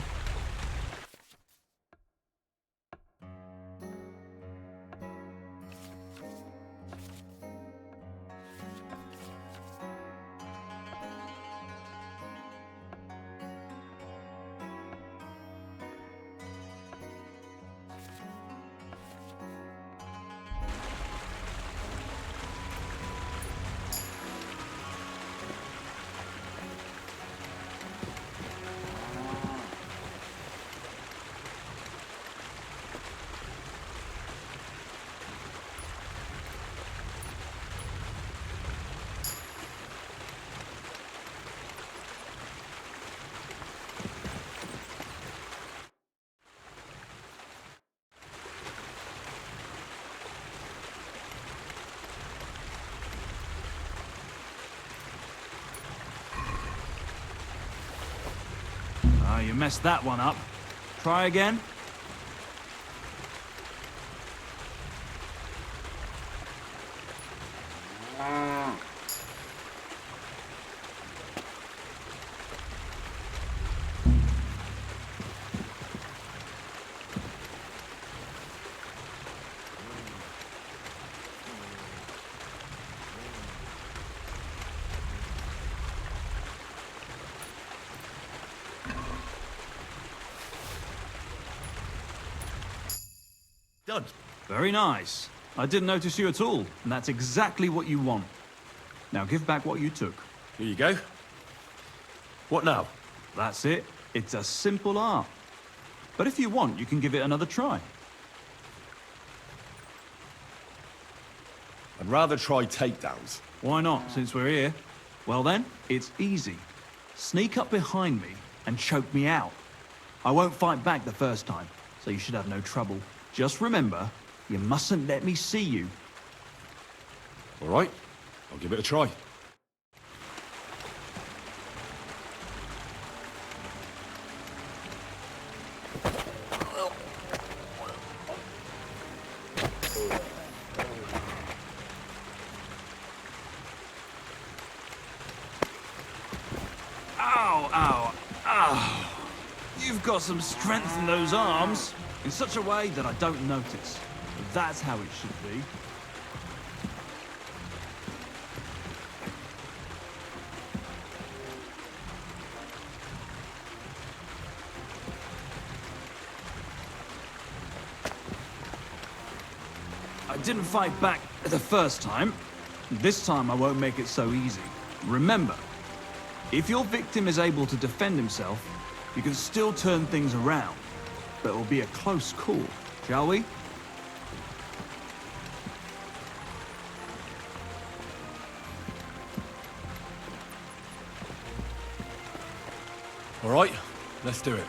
Oh, you messed that one up. Try again. Done. Very nice. I didn't notice you at all, and that's exactly what you want. Now give back what you took. Here you go. What now? That's it. It's a simple art. But if you want, you can give it another try. I'd rather try takedowns. Why not, since we're here? Well then, it's easy. Sneak up behind me and choke me out. I won't fight back the first time, so you should have no trouble. Just remember, you mustn't let me see you. All right, I'll give it a try. Ow, ow, ow. You've got some strength in those arms. In such a way that I don't notice. That's how it should be. I didn't fight back the first time. This time I won't make it so easy. Remember, if your victim is able to defend himself, you can still turn things around. But it will be a close call, shall we? All right, let's do it.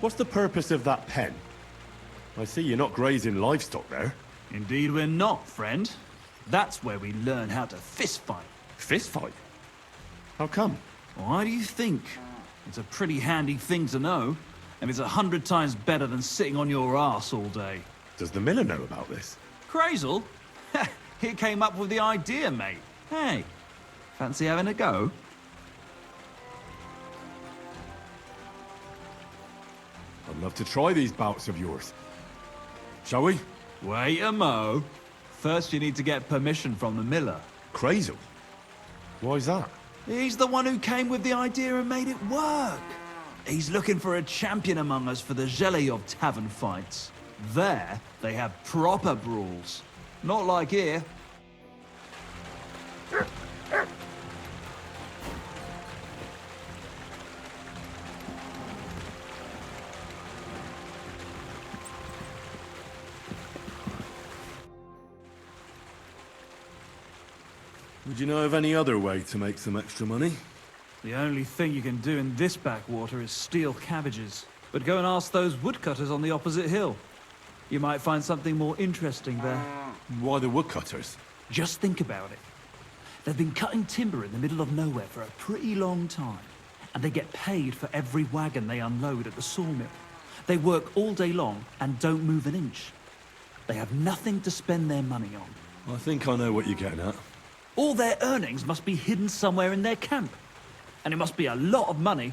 What's the purpose of that pen? I see you're not grazing livestock there. Indeed we're not, friend. That's where we learn how to fist fight. Fist fight? How come? Why do you think? It's a pretty handy thing to know, and it's 100 times better than sitting on your arse all day. Does the miller know about this? Crazel? He came up with the idea, mate. Hey, fancy having a go? I'd love to try these bouts of yours. Shall we? Wait a mo. First you need to get permission from the miller. Crazy. Why's that? He's the one who came with the idea and made it work. He's looking for a champion among us for the Zheleyov tavern fights. There, they have proper brawls. Not like here. Would you know of any other way to make some extra money? The only thing you can do in this backwater is steal cabbages. But go and ask those woodcutters on the opposite hill. You might find something more interesting there. Why the woodcutters? Just think about it. They've been cutting timber in the middle of nowhere for a pretty long time. And they get paid for every wagon they unload at the sawmill. They work all day long and don't move an inch. They have nothing to spend their money on. I think I know what you're getting at. All their earnings must be hidden somewhere in their camp. And it must be a lot of money.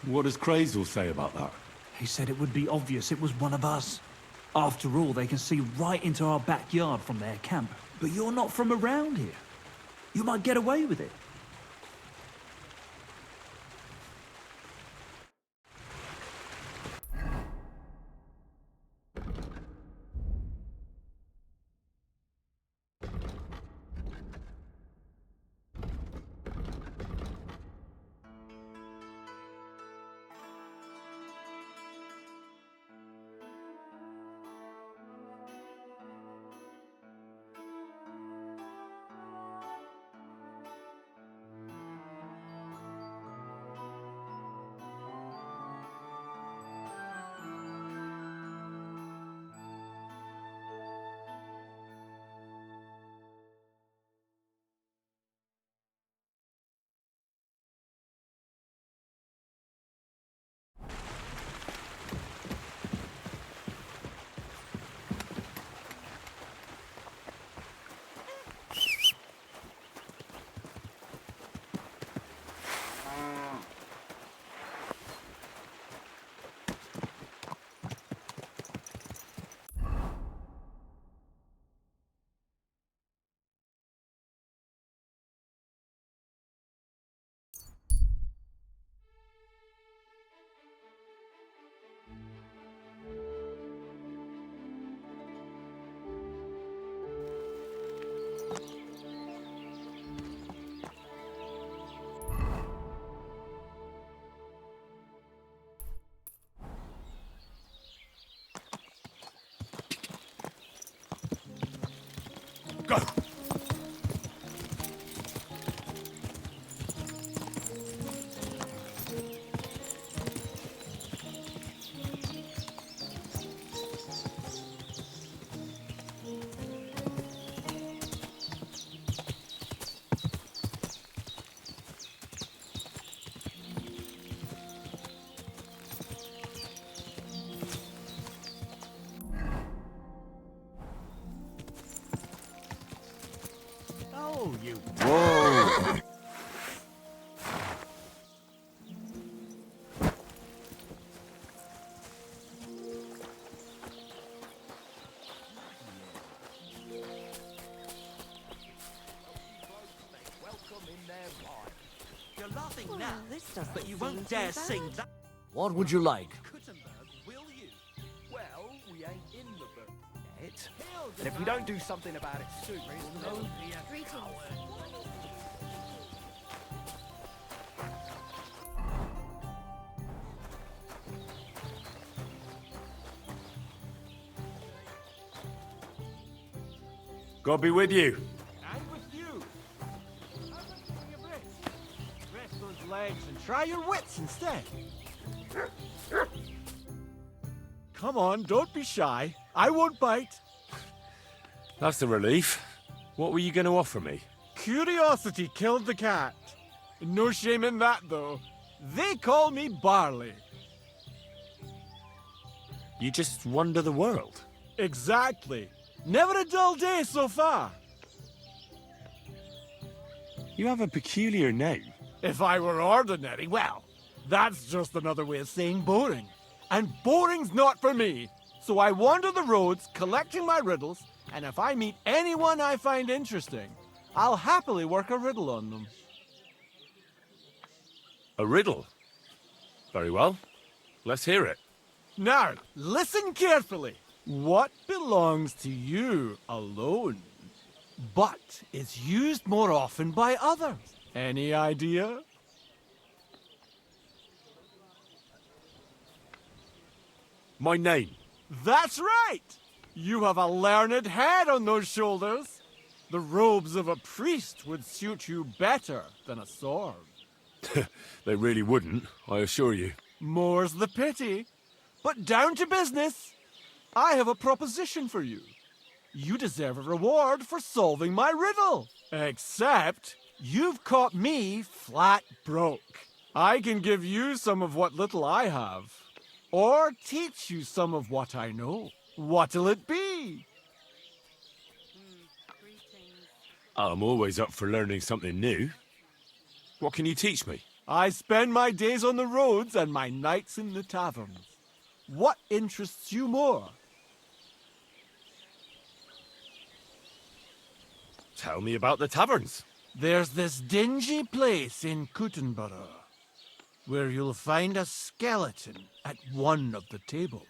What does Crazel say about that? He said it would be obvious it was one of us. After all, they can see right into our backyard from their camp. But you're not from around here. You might get away with it. Go! Oh, you. Whoa! You're laughing Well, now, this doesn't but you seem won't too dare bad. sing that. What would you like? Will you? Well, we ain't in the book yet. And if we don't do something about it soon, we'll never be a Greetings. God be with you. And with you. How about you give me a rest? Rest those legs and try your wits instead. Come on, don't be shy. I won't bite. That's a relief. What were you going to offer me? Curiosity killed the cat. No shame in that, though. They call me Barley. You just wander the world. Exactly. Never a dull day so far. You have a peculiar name. If I were ordinary, well, that's just another way of saying boring. And boring's not for me. So I wander the roads collecting my riddles, and if I meet anyone I find interesting, I'll happily work a riddle on them. A riddle? Very well. Let's hear it. Now, listen carefully. What belongs to you alone, but is used more often by others? Any idea? My name. That's right! You have a learned head on those shoulders. The robes of a priest would suit you better than a sword. They really wouldn't, I assure you. More's the pity. But down to business. I have a proposition for you. You deserve a reward for solving my riddle. Except, you've caught me flat broke. I can give you some of what little I have. Or teach you some of what I know. What'll it be? I'm always up for learning something new. What can you teach me? I spend my days on the roads and my nights in the taverns. What interests you more? Tell me about the taverns. There's this dingy place in Kuttenborough where you'll find a skeleton at one of the tables.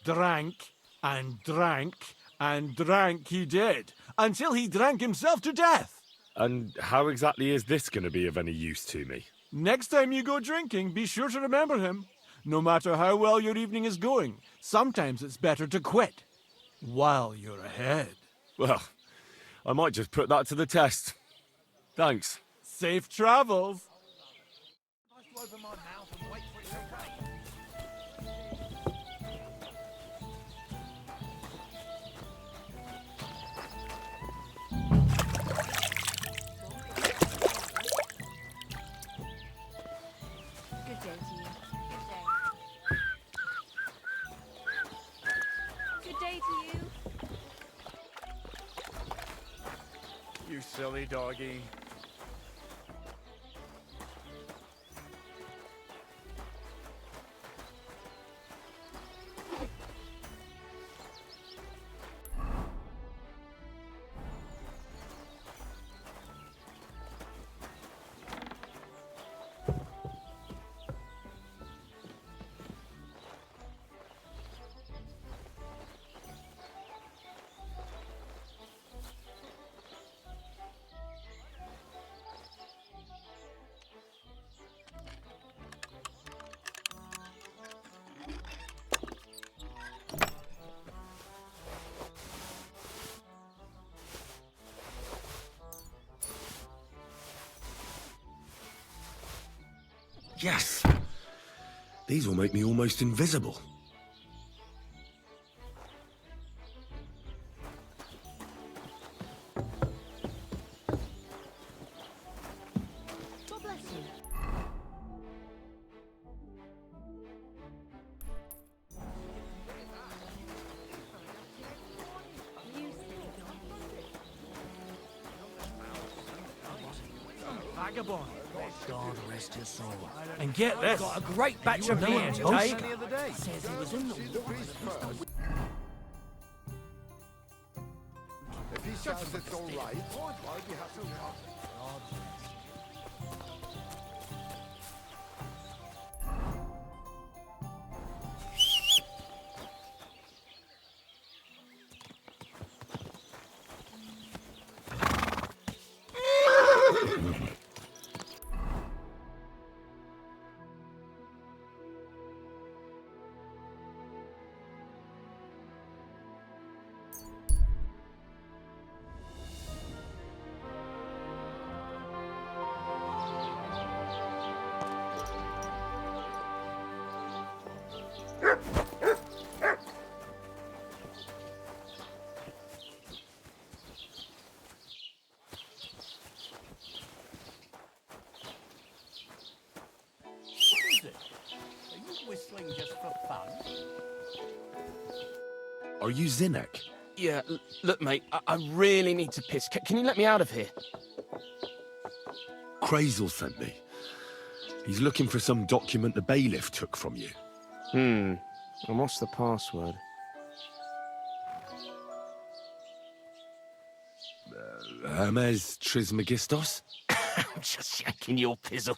Drank and drank and drank he did, until he drank himself to death. And how exactly is this going to be of any use to me? Next time you go drinking, be sure to remember him. No matter how well your evening is going, sometimes it's better to quit while you're ahead. Well, I might just put that to the test. Thanks. Safe travels. Good day to you. Good day to you. You silly doggy. Yes! These will make me almost invisible. God bless you. Vagabond. God rest his soul. And get this. Got a great batch of beer to toast. take. Says he was in the water. If he says it's all right, why do you have to... Whistling just for fun? Are you Zinnek? Yeah, look, mate, I really need to piss. Can you let me out of here? Crazel sent me. He's looking for some document the bailiff took from you. And what's the password? Hermes Trismegistos? I'm just shaking your pizzle.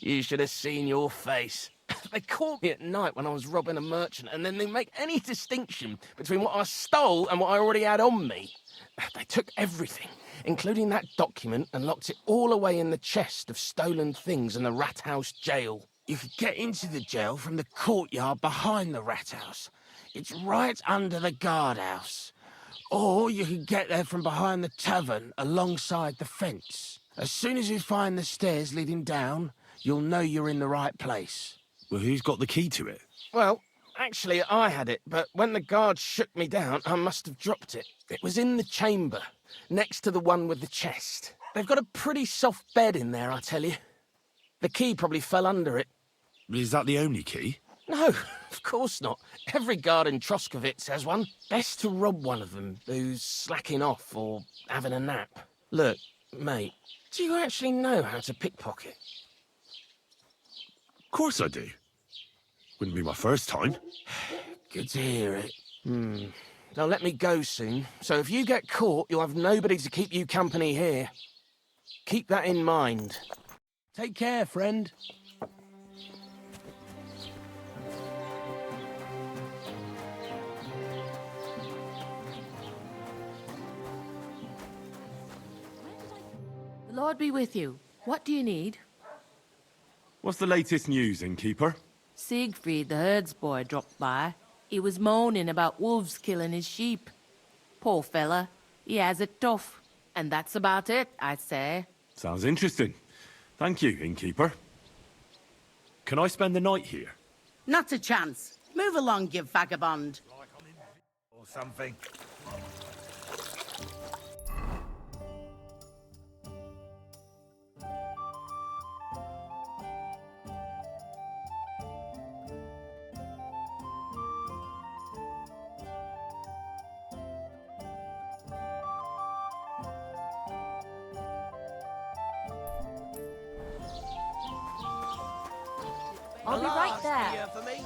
You should have seen your face. They caught me at night when I was robbing a merchant, and then they make any distinction between what I stole and what I already had on me. They took everything, including that document, and locked it all away in the chest of stolen things in the rat house jail. You could get into the jail from the courtyard behind the rat house. It's right under the guardhouse. Or you could get there from behind the tavern alongside the fence. As soon as you find the stairs leading down, you'll know you're in the right place. Well, who's got the key to it? Well, actually, I had it, but when the guards shook me down, I must have dropped it. It was in the chamber, next to the one with the chest. They've got a pretty soft bed in there, I tell you. The key probably fell under it. Is that the only key? No, of course not. Every guard in Troskovitz has one. Best to rob one of them who's slacking off or having a nap. Look, mate, do you actually know how to pickpocket? Of course I do. Wouldn't be my first time. Good to hear it. They'll let me go soon, so if you get caught, you'll have nobody to keep you company here. Keep that in mind. Take care, friend. The Lord be with you. What do you need? What's the latest news, innkeeper? Siegfried, the herdsboy, dropped by. He was moaning about wolves killing his sheep. Poor fella. He has it tough. And that's about it, I say. Sounds interesting. Thank you, innkeeper. Can I spend the night here? Not a chance. Move along, you vagabond. Or something. I'll be right Last there. here for me.